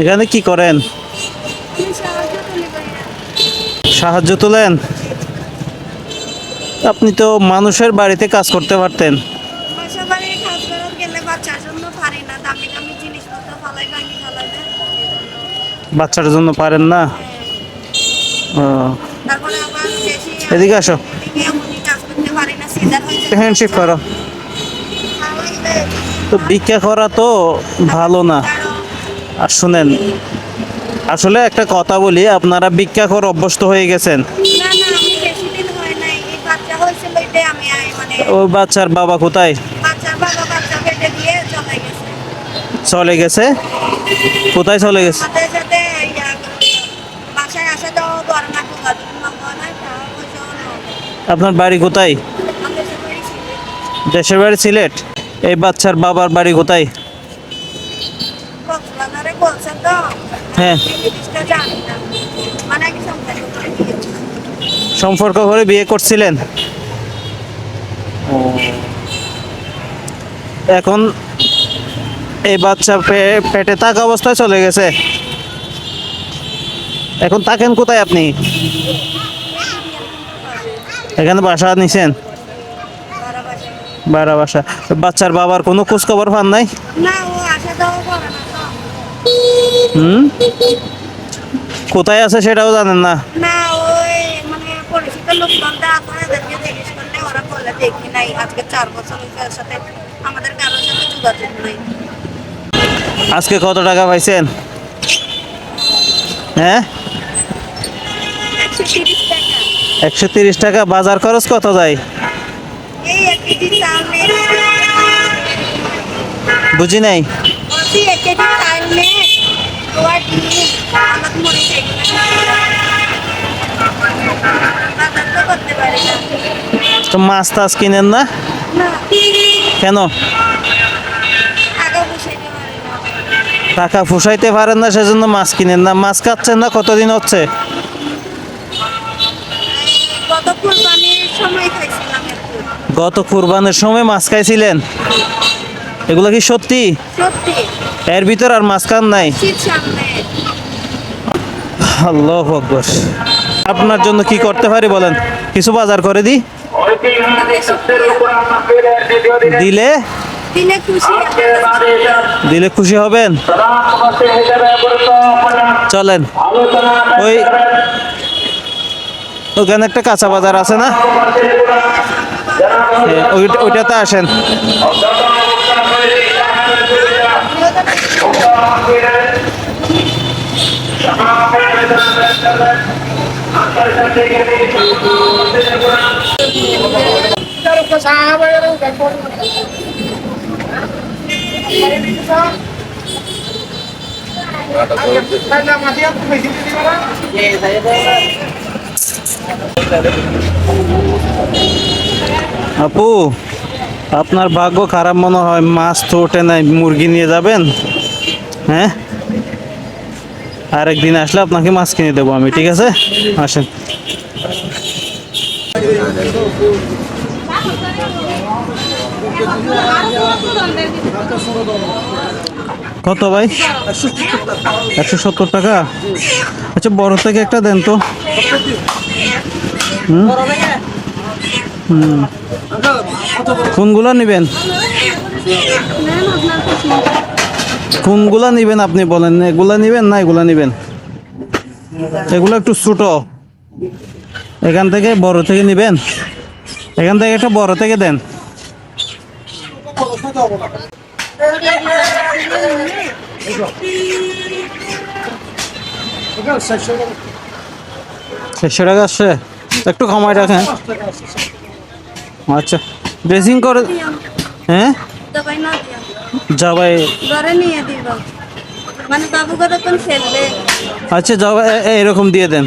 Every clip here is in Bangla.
এখানে কি করেন? সাহায্য তোলেন? আপনি তো মানুষের বাড়িতে কাজ করতে পারতেন। বাচ্চার জন্য পারেন না? এদিকে আসো, হ্যান্ডশেক করো। তো ভিক্ষা করা তো ভালো না। আর শুনেন, আসলে একটা কথা বলি, আপনারা ভিক্ষা করে অভ্যস্ত হয়ে গেছেন। ওই বাচ্চার বাবা কোথায়? চলে গেছে? কোথায় চলে গেছে? আপনার বাড়ি কোথায়? দেশের বাড়ি সিলেট। এই বাচ্চার বাবার বাড়ি কোথায়? হ্যাঁ, সম্পর্ক করে বিয়ে করছিলেন? এখন এই বাচ্চা পেটে থাকা অবস্থায় চলে গেছে। এখন থাকেন কোথায় আপনি? এখানে বাসা নিছেন? ভাড়া বাসা। বাচ্চার বাবার কোনো খোঁজ খবর পান নাই? কোথায় আছে সেটাও জানেন না? আজকে কত টাকা পাইছেন? হ্যাঁ, 130 টাকা। বাজার খরচ কত যায়? বুঝি নাই। তো মাছ টাছ কিনেন না কেন? টাকা ফুসাইতে পারেন না সেজন্য মাছ কিনেন না। মাছ খাচ্ছেন না কতদিন হচ্ছে? গত কুরবানির সময় মাছ খাইছিলেন? এগুলো কি সত্যি? এর ভিতর আর মাছ খান নাই? আল্লাহু আকবার। আপনার জন্য কি করতে পারি বলেন? কিছু বাজার করে দিই? দিলে দিলে খুশি হবেন? চলেন, ওখানে একটা কাঁচা বাজার আছে না, ওইটাতে আসেন। আপু, আপনার ভাগ্য খারাপ মনে হয়, মাছ তো ওঠে নাই। মুরগি নিয়ে যাবেন? হ্যাঁ, আরেকদিন আসলে আপনাকে মাছ কিনে দেবো আমি, ঠিক আছে? আসেন। কত ভাই? 170 টাকা। আচ্ছা, বড় থেকে একটা দেন তো। কোনগুলা নেবেন? কোনগুলা নেবেন আপনি বলেন? এগুলা নেবেন না এগুলা নেবেন? এগুলো একটু ছোট। এখান থেকে বড় থেকে নেবেন? এখান থেকে একটা বড় থেকে দেন। 600 টাকা আসছে, একটু কমাই রাখেন। আচ্ছা, ড্রেসিং করে। হ্যাঁ, যাবাই। আচ্ছা, যাও, এরকম দিয়ে দেন।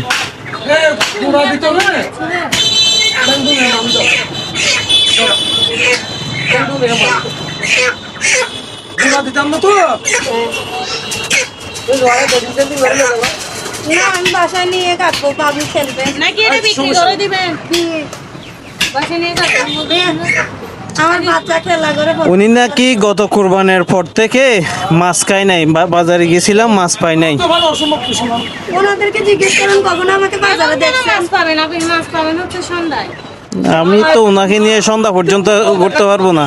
না, আমি বাসায় নিয়ে কাটবো, বাবু খেলবে নাকি? এটা বিক্রি করে দিবেন? বাসায় নিয়ে কাটবো। আমার বাচ্চা খেলা করে উনি নাকি গত কুরবানের পর থেকে মাছ খায় নাই, বাজারে গেছিলাম মাছ পাই নাই। ওনাদেরকে জিজ্ঞেস করুন কখন আমাকে বাজারে দেখছেন। মাছ পাবেন, আপনি মাছ পাবেন হচ্ছে সন্ধ্যায়। আমি তো ওনাকে নিয়ে সন্ধ্যা পর্যন্ত করতে পারবো না।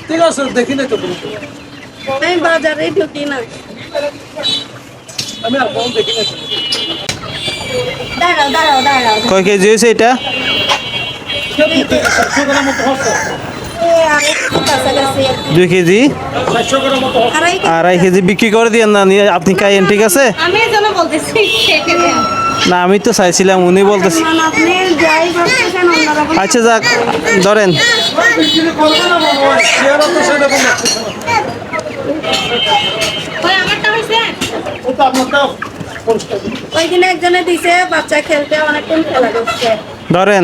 ঠিক আছে দেখি না তো আমি বাজারে ঢুকি না। আমি আর ফোন দেখি না দাঁড়াও দাঁড়াও দাঁড়াও কয় কেজি হয়েছে এটা? 700 গ্রাম মতো হচ্ছে কাছাকাছি 2 কেজি 700 গ্রাম মতো আড়াই আড়াই কেজি বিক্রি করে দিয়ে না, নিয়ে আপনি খাইয়েন, ঠিক আছে? আমি এই জন্য বলতেছি কেটে দেন। না আমি তো চাইছিলাম, উনি বলতেছে। কেজি আপনি যাই ভাবতেছেন ওনারা বলে- আচ্ছা যাক, ধরেন। বিক্রি করবে না বাবা শেয়ার তো সেটা বলে ওই আমারটা হইছে। ওটা আপনারটাও ওই দিন একজনে দিছে বাচ্চা খেলতে অনেকক্ষণ খেলা করছে ধরেন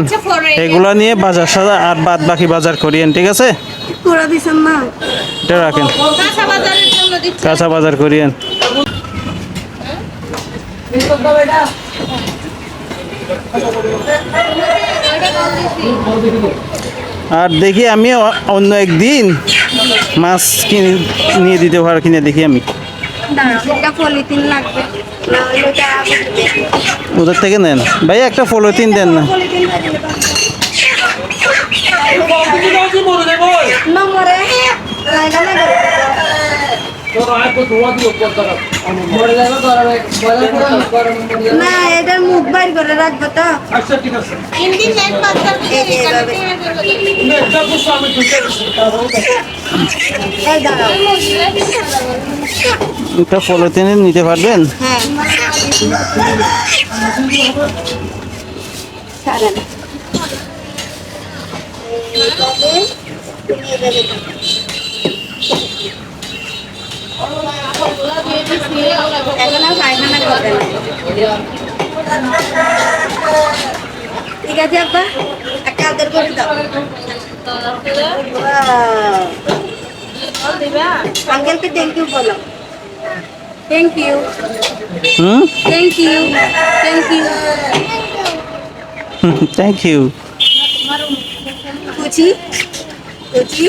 এগুলা নিয়ে বাজার সাজা আর বাদ বাকি বাজার করিয়েন, ঠিক আছে? করে দিছেন না এটা রাখেন, কাঁচা বাজারের জন্য দিচ্ছি। কাঁচা বাজার করিয়েন। আর দেখি আমি অন্য একদিন মাছ কিনে নিয়ে দিতে পারি কিনে দেখি আমি। দাঁড়াও একটা পলিথিন লাগবে না হলে ওটা আগে দিবে। ওদের থেকে নেন ভাই, একটা পলিথিন দেন না। পলিথিনটা দিলে বাকি দাও মরে দেবো নম্বরে লাগা লাগা তোর আয় কো ধোয়া দিও পড়তা মরে যাবে গরম না এটার মুখ বাইর করে রাখবো তো আচ্ছা ঠিক আছে ইন্ডিয়ান লাইফ বাজার এই যে এভাবে। তুমি একটা বসে আমি দুটো এই দাঁড়াও একটা পলিথিনে নিতে পারবেন? হ্যাঁ ছাড়েন এইভাবে তুমি এভাবে দাও। এখন আর পায়খানা করবে না ঠিক আছে আব্বা একটা আদর করে দাও আঙ্কেলকে থ্যাংক ইউ বলো thank you hmm, thank you thank you thank you. কুচি কুচি